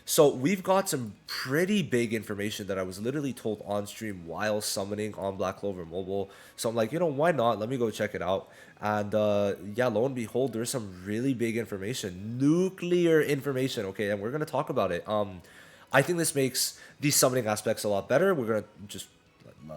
So we've got some pretty big information that I was literally told on stream while summoning on Black Clover Mobile. So I'm like, why not? Let me go check it out. And yeah, lo and behold, there's some really big information, nuclear information. Okay, and we're gonna talk about it. I think this makes these summoning aspects a lot better. We're gonna just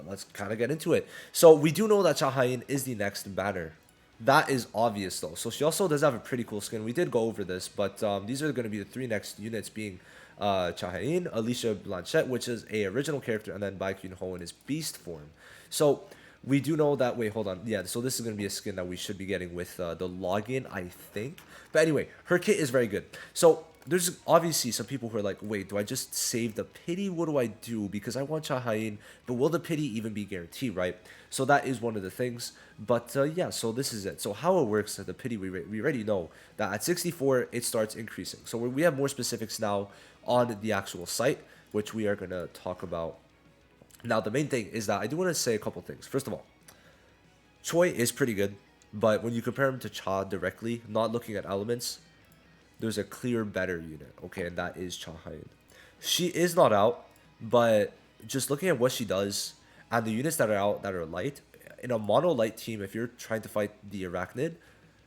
let's kind of get into it. So we do know that Chahain is the next banner. That is obvious though. So she also does have a pretty cool skin. We did go over this, but these are going to be the three next units being Chahain, Alicia Blanchette, which is a original character, and then Bai Kyun Ho in his beast form. So we do know that. Wait, hold on. Yeah, so this is going to be a skin that we should be getting with the login, I think. But anyway, her kit is very good. So there's obviously some people who are like, wait, do I just save the pity? What do I do? Because I want Chahain, but will the pity even be guaranteed, right? So that is one of the things. But yeah, so this is it. So how it works, the pity, we already know that at 64, it starts increasing. So we have more specifics now on the actual site, which we are going to talk about. Now, the main thing is that I do want to say a couple things. First of all, Choi is pretty good, but when you compare him to Cha directly, not looking at elements, there's a clear better unit, okay, and that is Cha Hayan. She is not out, but just looking at what she does and the units that are out that are light, in a mono light team, if you're trying to fight the Arachnid,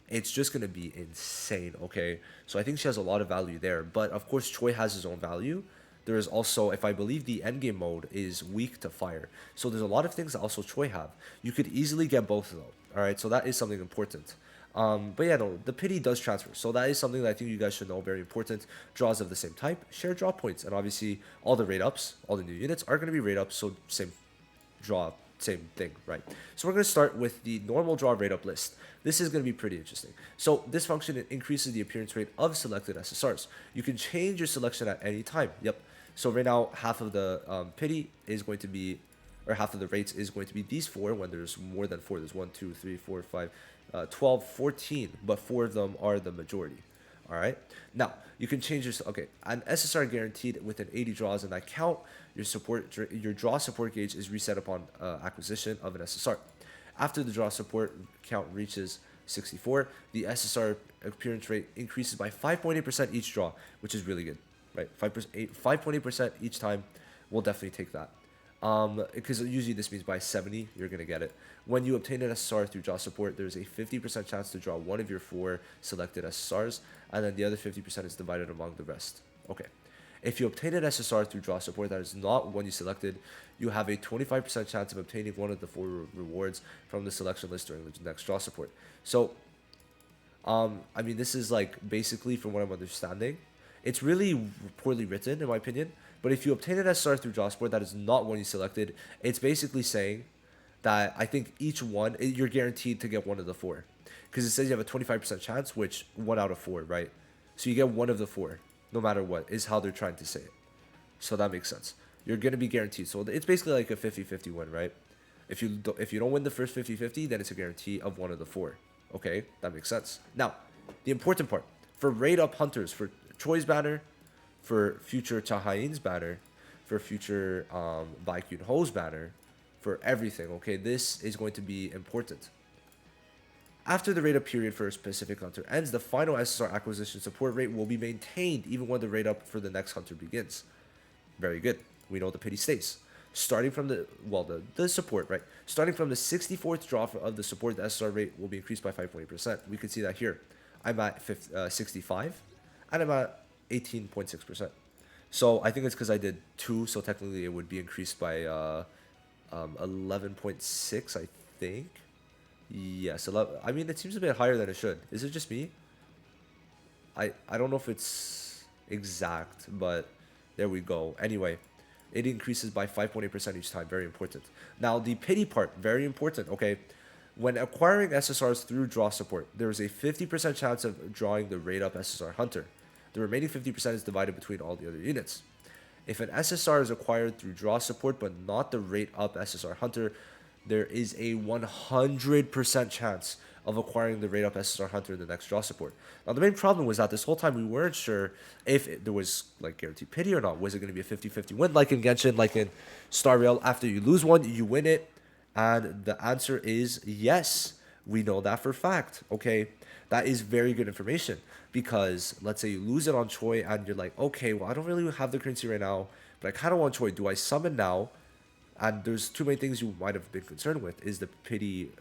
it's just going to be insane, okay? So I think she has a lot of value there, but of course Choi has his own value. There is also, if I believe the endgame mode is weak to fire. So there's a lot of things that also Choi have. You could easily get both of them, alright? So that is something important. But yeah, no, the pity does transfer. So that is something that I think you guys should know. Very important. Draws of the same type, share draw points. And obviously, all the rate ups, all the new units are going to be rate ups. So same draw, same thing, right? So we're going to start with the normal draw rate up list. This is going to be pretty interesting. So this function, it increases the appearance rate of selected SSRs. You can change your selection at any time. Yep. So right now, half of the pity is going to be, or half of the rates is going to be these four when there's more than four. There's 1, 2, 3, 4, 5, 12, 14, but 4 of them are the majority. All right. Now you can change your an SSR guaranteed within 80 draws, and that count your draw support gauge is reset upon acquisition of an SSR. After the draw support count reaches 64, the SSR appearance rate increases by 5.8% each draw, which is really good, right? 5.8% each time. We'll definitely take that. Because usually this means by 70 you're gonna get it. When you obtain an SSR through draw support, there's a 50% chance to draw one of your 4 selected SSRs, and then the other 50% is divided among the rest. Okay. If you obtain an SSR through draw support that is not one you selected, you have a 25% chance of obtaining one of the 4 rewards from the selection list during the next draw support. So, I mean, this is like basically, from what I'm understanding, it's really poorly written in my opinion. But if you obtain an SSR through draw support that is not one you selected, it's basically saying that I think each one, you're guaranteed to get one of the 4. Because it says you have a 25% chance, which 1 out of 4, right? So you get one of the 4, no matter what, is how they're trying to say it. So that makes sense. You're going to be guaranteed. So it's basically like a 50-50 win, right? If you don't win the first 50-50, then it's a guarantee of one of the 4. Okay, that makes sense. Now, the important part. For rate up hunters, for Choi's banner, for future Chahayin's banner, for future Bai Kyun Ho's banner, for everything, okay? This is going to be important. After the rate up period for a specific hunter ends, the final SSR acquisition support rate will be maintained even when the rate up for the next hunter begins. Very good. We know the pity stays. Starting from the support, right? Starting from the 64th draw of the support, the SSR rate will be increased by 5.8%. We can see that here. I'm at 65, and I'm at 18.6%. So I think it's because I did 2, so technically it would be increased by 11.6, I think. Yes, 11. I mean, it seems a bit higher than it should. Is it just me? I don't know if it's exact, but there we go. Anyway, it increases by 5.8% each time. Very important. Now, the pity part, very important, okay? When acquiring SSRs through draw support, there is a 50% chance of drawing the rate up SSR hunter. The remaining 50% is divided between all the other units. If an SSR is acquired through draw support but not the rate up SSR hunter, there is a 100% chance of acquiring the rate up SSR hunter in the next draw support. Now, the main problem was that this whole time we weren't sure if there was like guaranteed pity or not. Was it going to be a 50-50 win like in Genshin, like in Star Rail? After you lose one, you win it. And the answer is yes. We know that for fact. Okay. That is very good information because let's say you lose it on Choi and you're like, okay, well, I don't really have the currency right now, but I kind of want Choi. Do I summon now? And there's two main things you might have been concerned with. Is the pity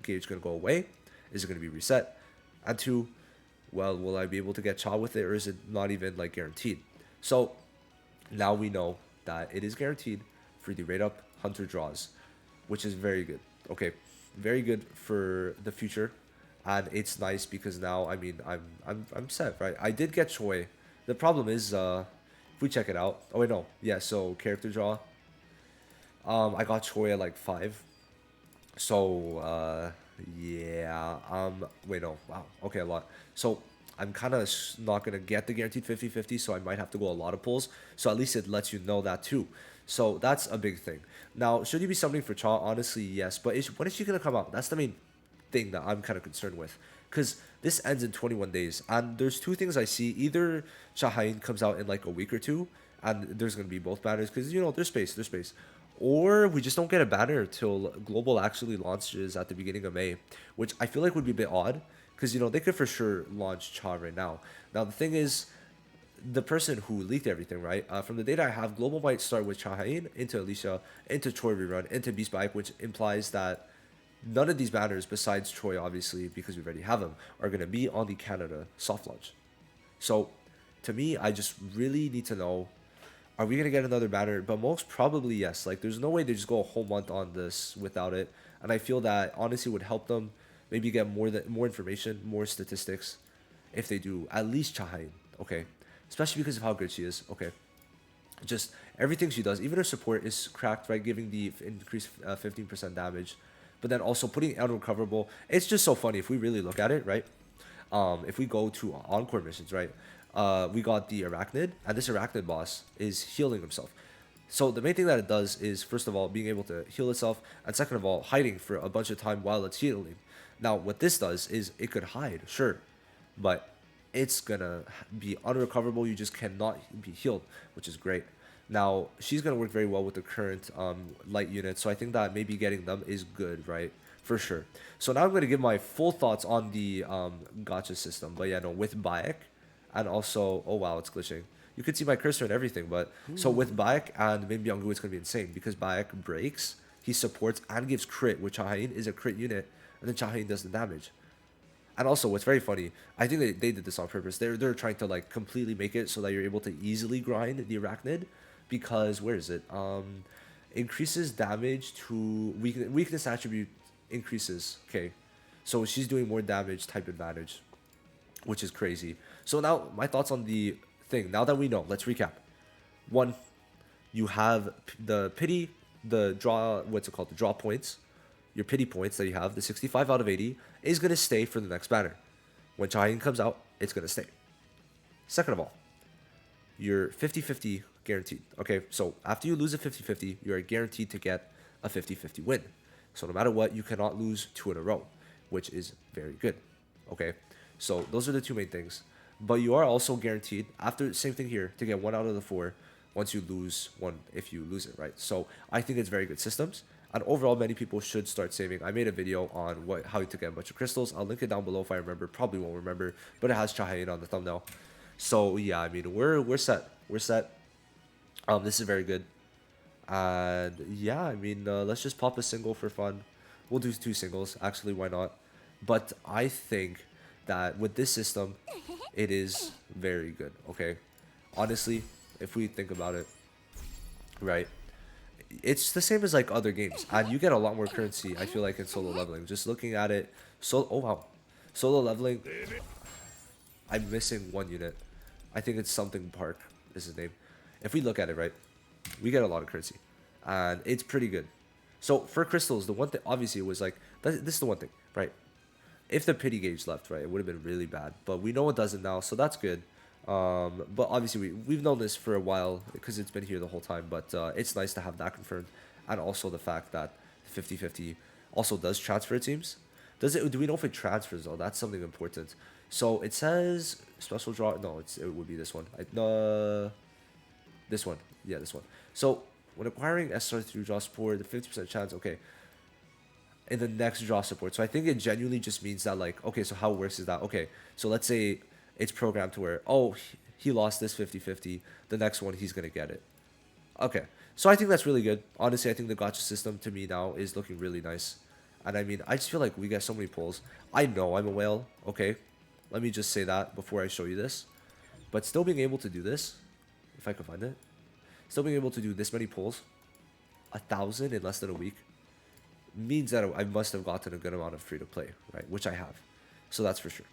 gauge going to go away? Is it going to be reset? And two, well, will I be able to get Cha with it, or is it not even like guaranteed? So now we know that it is guaranteed for the rate up hunter draws, which is very good. Okay, very good for the future, and it's nice because now I mean I'm set, right? I did get Choi. The problem is if we check it out. Oh wait, no, yeah. So character draw. I got Choi at like 5. So yeah. Wait, no. Wow. Okay, a lot. So I'm kind of not gonna get the guaranteed 50-50, so I might have to go a lot of pulls. So at least it lets you know that too. So that's a big thing. Now, should you be summoning for Cha? Honestly, yes. But when is she gonna come out? That's the main thing that I'm kind of concerned with. Because this ends in 21 days. And there's two things I see. Either Shahain comes out in like a week or two, and there's going to be both banners. Because, you know, there's space, there's space. Or we just don't get a banner until Global actually launches at the beginning of May. Which I feel like would be a bit odd. Because, you know, they could for sure launch Cha right now. Now, the thing is, the person who leaked everything, right? From the data I have, Global might start with Chahain into Alicia, into Choi Rerun, into Beast Bike, which implies that none of these banners, besides Choi, obviously, because we already have them, are going to be on the Canada soft launch. So, to me, I just really need to know, are we going to get another banner? But most probably, yes. Like, there's no way they just go a whole month on this without it. And I feel that, honestly, would help them maybe get more information, more statistics, if they do at least Chahain, okay? Especially because of how good she is, okay? Just everything she does, even her support is cracked, right? Giving the increased 15% damage, but then also putting it unrecoverable. It's just so funny if we really look at it, right? If we go to encore missions, right? We got the Arachnid, and this Arachnid boss is healing himself. So the main thing that it does is, first of all, being able to heal itself, and second of all, hiding for a bunch of time while it's healing. Now, what this does is it could hide, sure, but it's gonna be unrecoverable. You just cannot be healed, which is great. Now, she's gonna work very well with the current light unit, so I think that maybe getting them is good, right? For sure. So now I'm gonna give my full thoughts on the gacha system. But yeah, no, with Bayek, and also, oh wow, it's glitching. You could see my cursor and everything, but so with Bayek and Min Byung-gu, it's gonna be insane because Bayek breaks, he supports and gives crit, which Chahain is a crit unit, and then Chahain does the damage. And also, what's very funny, I think they did this on purpose. They're trying to like completely make it so that you're able to easily grind the Arachnid, because where is it? Increases damage to weakness attribute increases. Okay, so she's doing more damage type advantage, which is crazy. So now my thoughts on the thing. Now that we know, let's recap. One, you have the pity, the draw. What's it called? The draw points. Your pity points that you have, the 65 out of 80, is going to stay for the next banner. When Chahain comes out, it's going to stay. Second of all, you're 50-50 guaranteed. Okay, so after you lose a 50-50, you are guaranteed to get a 50-50 win. So no matter what, you cannot lose 2 in a row, which is very good. Okay, so those are the two main things. But you are also guaranteed, after same thing here, to get 1 out of the 4 once you lose 1 if you lose it, right? So I think it's very good systems. And overall, many people should start saving. I made a video on how to get a bunch of crystals. I'll link it down below if I remember. Probably won't remember, but it has Chahain on the thumbnail. So yeah, I mean, we're set. We're set. This is very good. And yeah, I mean, let's just pop a single for fun. We'll do 2 singles. Actually, why not? But I think that with this system, it is very good. Okay, honestly, if we think about it, right? It's the same as like other games, and you get a lot more currency, I feel like, in solo leveling. Just looking at it, oh wow, solo leveling, I'm missing 1 unit. I think it's something Park is his name. If we look at it, right, we get a lot of currency, and it's pretty good. So for crystals, the one thing, obviously, it was like, this is the one thing, right? If the pity gauge left, right, it would have been really bad, but we know it doesn't now, so that's good. But obviously we've known this for a while because it's been here the whole time, but it's nice to have that confirmed, and also the fact that 50-50 also does transfer, it seems. Do we know if it transfers though? That's something important. So it says special draw. No, it would be this one. This one. Yeah, this one. So when acquiring SR through draw support, the 50% chance. Okay. in the next draw support. So I think it genuinely just means that, like, okay, so how it works is that, okay, so let's say it's programmed to where, oh, he lost this 50-50, the next one he's gonna get it. Okay, so I think that's really good. Honestly, I think the gotcha system to me now is looking really nice. And I mean, I just feel like we get so many pulls. I know I'm a whale, okay? Let me just say that before I show you this. But still being able to do this, if I could find it, still being able to do this many pulls, 1,000 in less than a week, means that I must have gotten a good amount of free to play, right? Which I have. So that's for sure.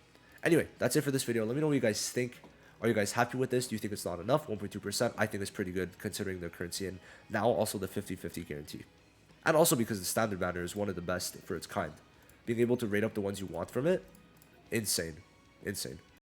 Anyway, that's it for this video. Let me know what you guys think. Are you guys happy with this? Do you think it's not enough? 1.2%. I think it's pretty good considering the currency and now also the 50-50 guarantee. And also because the standard banner is one of the best for its kind. Being able to rate up the ones you want from it, insane. Insane.